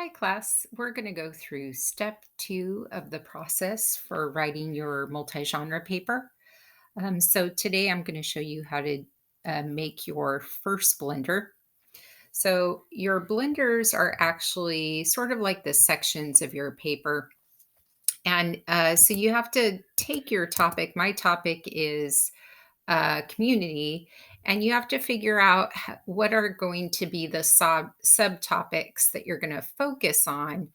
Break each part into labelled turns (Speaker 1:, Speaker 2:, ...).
Speaker 1: Hi, class. We're going to go through step two of the process for writing your multi-genre paper. So today I'm going to show you how to make your first blender. So your blenders are actually sort of like the sections of your paper. And so you have to take your topic. My topic is community, and you have to figure out what are going to be the subtopics that you're going to focus on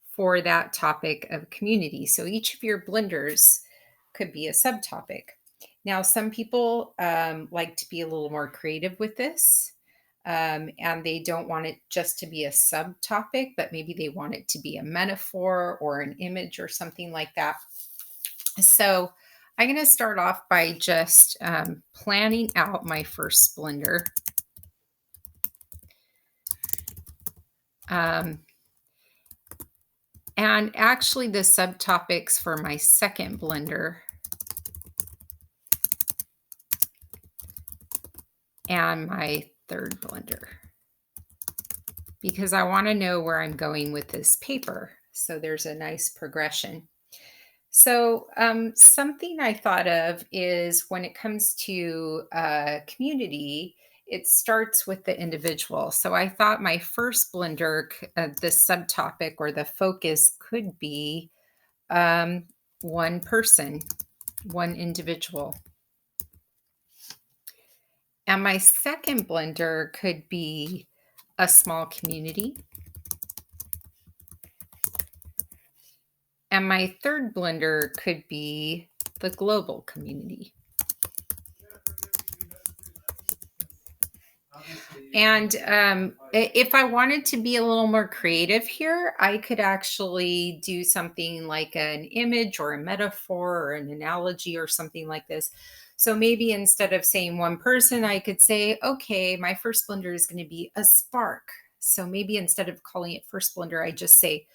Speaker 1: for that topic of community. So each of your blenders could be a subtopic. Now, some people like to be a little more creative with this. And they don't want it just to be a subtopic, but maybe they want it to be a metaphor or an image or something like that. So I'm going to start off by just planning out my first blender. Um, and actually the subtopics for my second blender and my third blender, because I want to know where I'm going with this paper. So there's a nice progression. So, something I thought of is when it comes to community, it starts with the individual. So, I thought my first blender, the subtopic or the focus could be um, one person, one individual. And my second blender could be a small community. And my third blender could be the global community. And if I wanted to be a little more creative here, I could actually do something like an image or a metaphor or an analogy or something like this. So maybe instead of saying one person, I could say, okay, my first blender is going to be a spark. So maybe instead of calling it first blender, I just say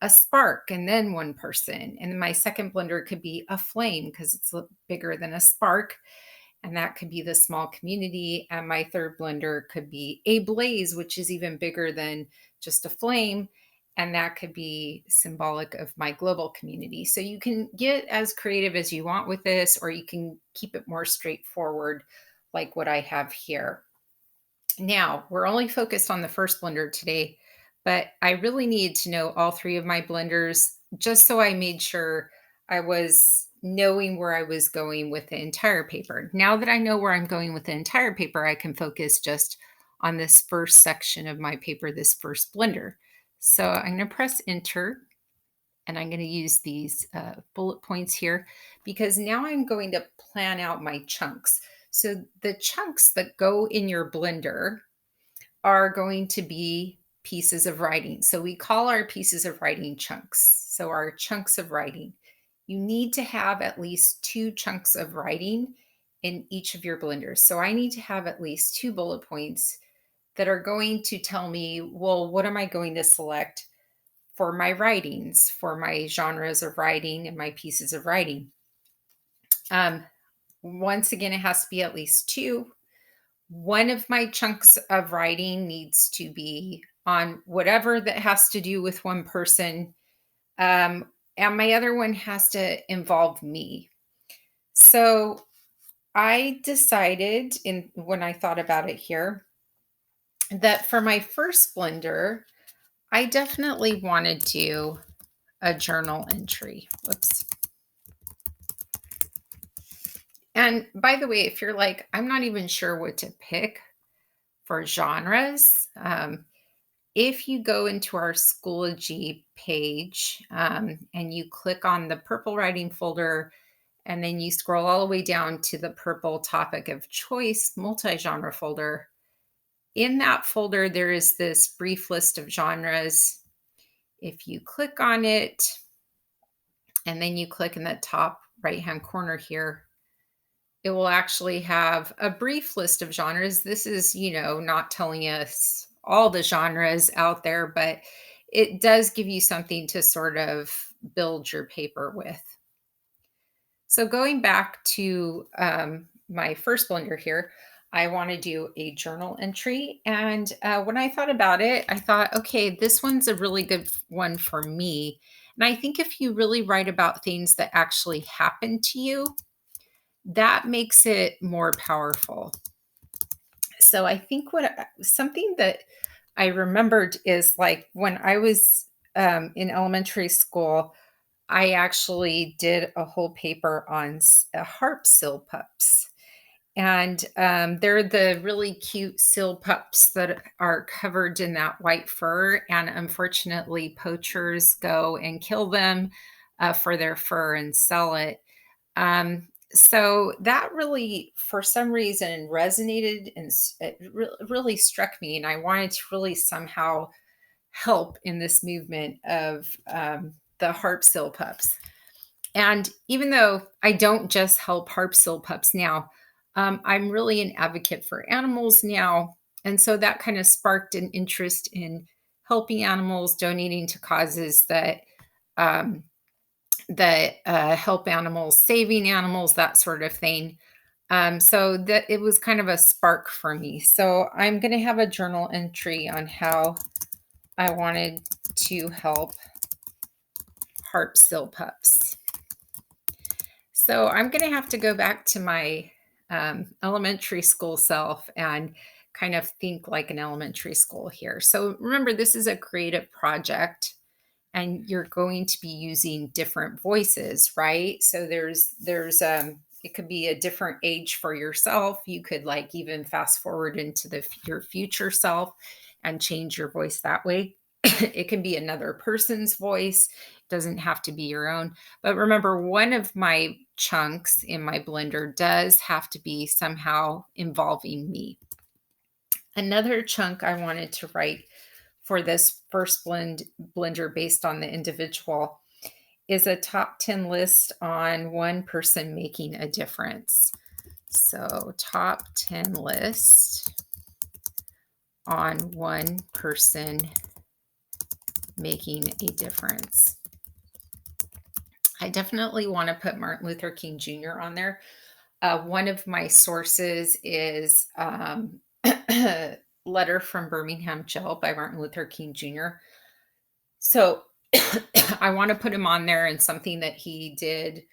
Speaker 1: a spark and then one person. And my second blender could be a flame because it's bigger than a spark, and that could be the small community. And my third blender could be a blaze, which is even bigger than just a flame, and that could be symbolic of my global community. So you can get as creative as you want with this, or you can keep it more straightforward like what I have here. Now, we're only focused on the first blender today, but I really need to know all three of my blenders just so I made sure I was knowing where I was going with the entire paper. Now that I know where I'm going with the entire paper, I can focus just on this first section of my paper, this first blender. So I'm going to press enter, and I'm going to use these bullet points here because now I'm going to plan out my chunks. So the chunks that go in your blender are going to be pieces of writing. So we call our pieces of writing chunks. So our chunks of writing. You need to have at least two chunks of writing in each of your blenders. So I need to have at least two bullet points that are going to tell me, well, what am I going to select for my writings, for my genres of writing and my pieces of writing? Um, Once again, it has to be at least two. One of my chunks of writing needs to be on whatever that has to do with one person. And my other one has to involve me. So I decided in when I thought about it here that for my first blender, I definitely want to do a journal entry. Whoops. And by the way, if you're like, I'm not even sure what to pick for genres, if you go into our Schoology page and you click on the purple writing folder, and then you scroll all the way down to the purple topic of choice multi-genre folder, in that folder, there is this brief list of genres. If you click on it, and then you click in the top right-hand corner here, it will actually have a brief list of genres. This is, not telling us all the genres out there, but it does give you something to sort of build your paper with. So going back to my first blender here, I want to do a journal entry. And when I thought about it, I thought, okay, this one's a really good one for me. And I think if you really write about things that actually happen to you, that makes it more powerful. So I think something that I remembered is like when I was in elementary school, I actually did a whole paper on harp seal pups. And they're the really cute seal pups that are covered in that white fur. And unfortunately, poachers go and kill them for their fur and sell it. So that really, for some reason, resonated and really struck me. And I wanted to really somehow help in this movement of the harp seal pups. And even though I don't just help harp seal pups now, I'm really an advocate for animals now. And so that kind of sparked an interest in helping animals, donating to causes um, that help animals, saving animals, that sort of thing. So that it was kind of a spark for me. So I'm going to have a journal entry on how I wanted to help harp seal pups. So I'm going to have to go back to my elementary school self and kind of think like an elementary school here. So remember, this is a creative project and you're going to be using different voices, right? So there's it could be a different age for yourself. You could like even fast forward into your future self and change your voice that way. It can be another person's voice, doesn't have to be your own. But remember, one of my chunks in my blender does have to be somehow involving me. Another chunk I wanted to write for this first blender based on the individual is a top 10 list on one person making a difference. So top 10 list on one person making a difference. I definitely want to put Martin Luther King Jr. on there. One of my sources is Letter from Birmingham Jail by Martin Luther King Jr. So I want to put him on there and something that he did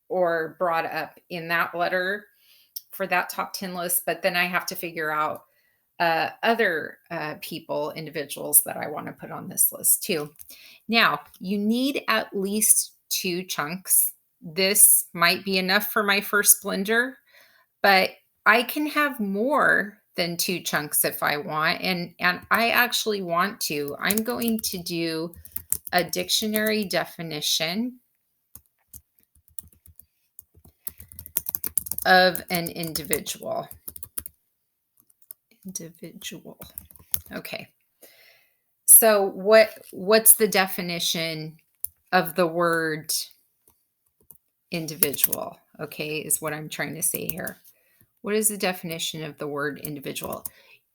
Speaker 1: or brought up in that letter for that top 10 list. But then I have to figure out other people, individuals that I want to put on this list too. Now, you need at least 2 chunks. This might be enough for my first blender, but I can have more than 2 chunks if I want. And I actually want to. I'm going to do a dictionary definition of an individual. Individual. Okay. So what's the definition of the word individual? Okay, is what I'm trying to say here. What is the definition of the word individual?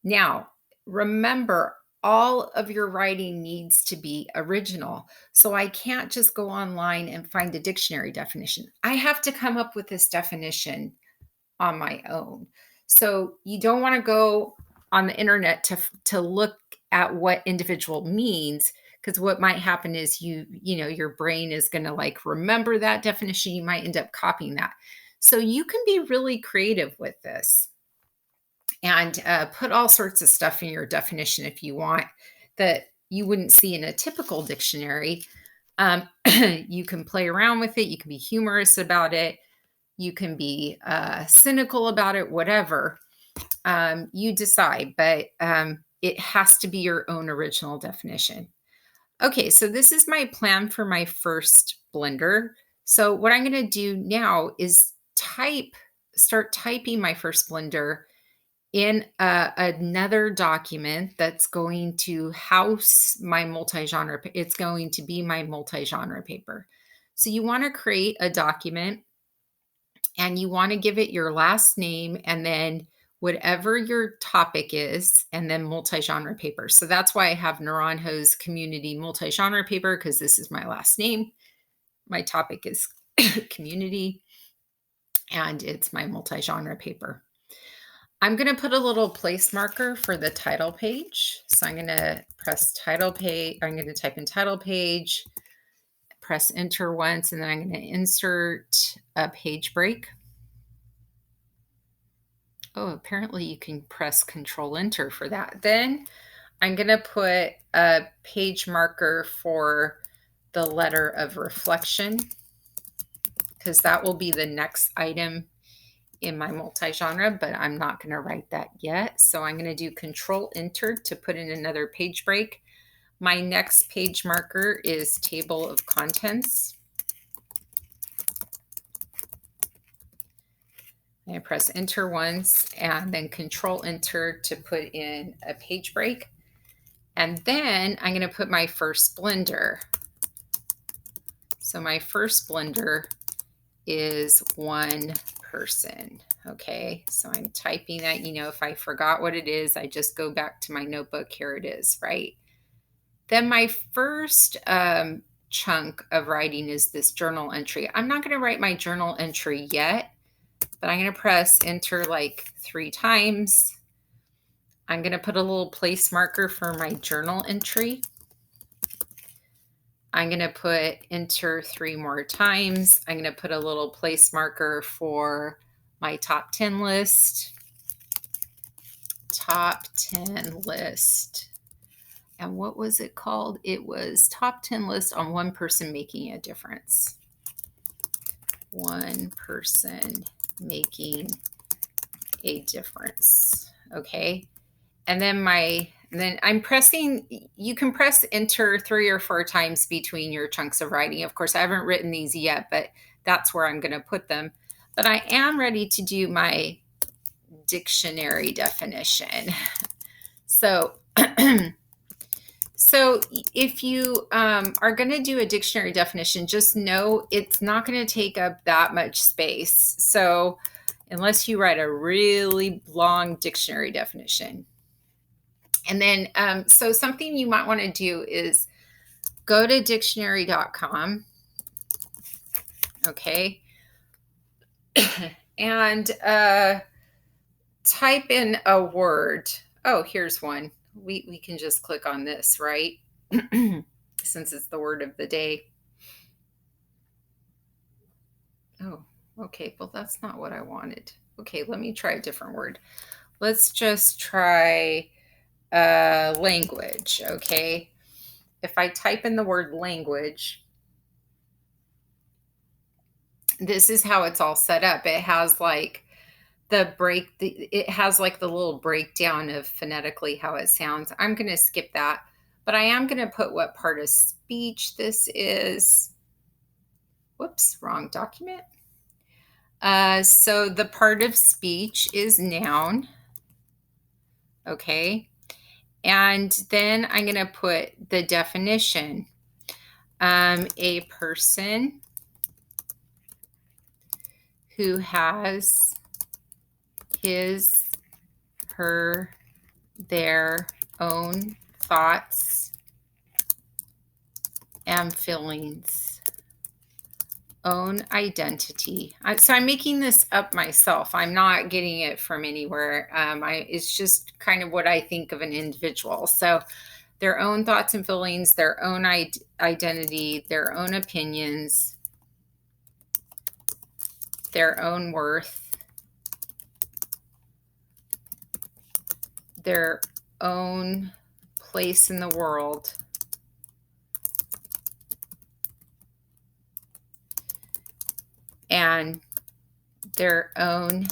Speaker 1: Now, remember, all of your writing needs to be original. So I can't just go online and find a dictionary definition. I have to come up with this definition on my own. So you don't want to go on the internet to look at what individual means, because what might happen is your brain is going to like remember that definition. You might end up copying that. So you can be really creative with this and put all sorts of stuff in your definition if you want that you wouldn't see in a typical dictionary. You can play around with it. You can be humorous about it. You can be cynical about it, whatever. You decide, but it has to be your own original definition. Okay, so this is my plan for my first blender. So what I'm going to do now is start typing my first blender in another document that's going to house my multi-genre. It's going to be my multi-genre paper. So you want to create a document and you want to give it your last name and then whatever your topic is, and then multi-genre paper. So that's why I have Naranjo's community multi-genre paper, because this is my last name. My topic is community, and it's my multi-genre paper. I'm going to put a little place marker for the title page. So I'm going to press title page. I'm going to type in title page, press enter once, and then I'm going to insert a page break. Oh, apparently you can press Control Enter for that. Then I'm going to put a page marker for the letter of reflection, because that will be the next item in my multi-genre, but I'm not going to write that yet. So I'm going to do Control Enter to put in another page break. My next page marker is table of contents. I press enter once and then Control Enter to put in a page break. And then I'm going to put my first blender. So my first blender is one person. Okay, so I'm typing that. If I forgot what it is, I just go back to my notebook. Here it is, right? Then my first chunk of writing is this journal entry. I'm not going to write my journal entry yet, but I'm going to press enter like 3 times. I'm going to put a little place marker for my journal entry. I'm going to put enter 3 more times. I'm going to put a little place marker for my top 10 list. Top 10 list. And what was it called? It was top 10 list on one person making a difference. One person making a difference. Okay. And then I'm pressing, you can press enter 3 or 4 times between your chunks of writing. Of course, I haven't written these yet, but that's where I'm going to put them. But I am ready to do my dictionary definition. So, so if you are going to do a dictionary definition, just know it's not going to take up that much space. So unless you write a really long dictionary definition. And then, so something you might want to do is go to dictionary.com. Okay. And type in a word. Oh, here's one. We can just click on this, right? Since it's the word of the day. Oh, okay. Well, that's not what I wanted. Okay, let me try a different word. Let's just try language. Okay. If I type in the word language, this is how it's all set up. It has like it has like the little breakdown of phonetically how it sounds. I'm going to skip that, but I am going to put what part of speech this is. Whoops, wrong document. So the part of speech is noun. Okay. And then I'm going to put the definition. A person who has his, her, their own thoughts and feelings, own identity. So I'm making this up myself. I'm not getting it from anywhere. It's just kind of what I think of an individual. So their own thoughts and feelings, their own identity, their own opinions, their own worth, their own place in the world, and their own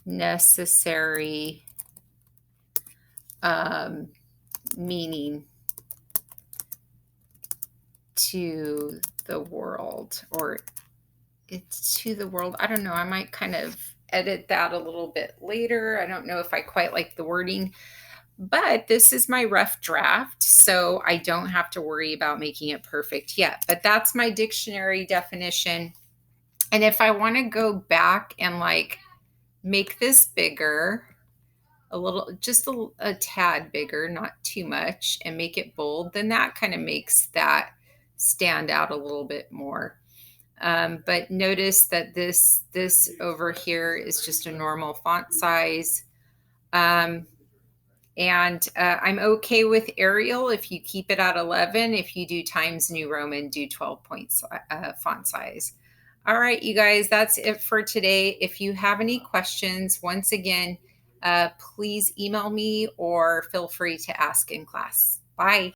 Speaker 1: necessary meaning to the world, or it's to the world. I don't know. I might kind of edit that a little bit later. I don't know if I quite like the wording, but this is my rough draft, so I don't have to worry about making it perfect yet. But that's my dictionary definition. And if I want to go back and like make this bigger, a little, just a tad bigger, not too much, and make it bold, then that kind of makes that stand out a little bit more. But notice that this over here is just a normal font size. Um, and I'm okay with Arial if you keep it at 11. If you do Times New Roman, do 12 points font size. All right, you guys, that's it for today. If you have any questions, once again, please email me or feel free to ask in class. Bye.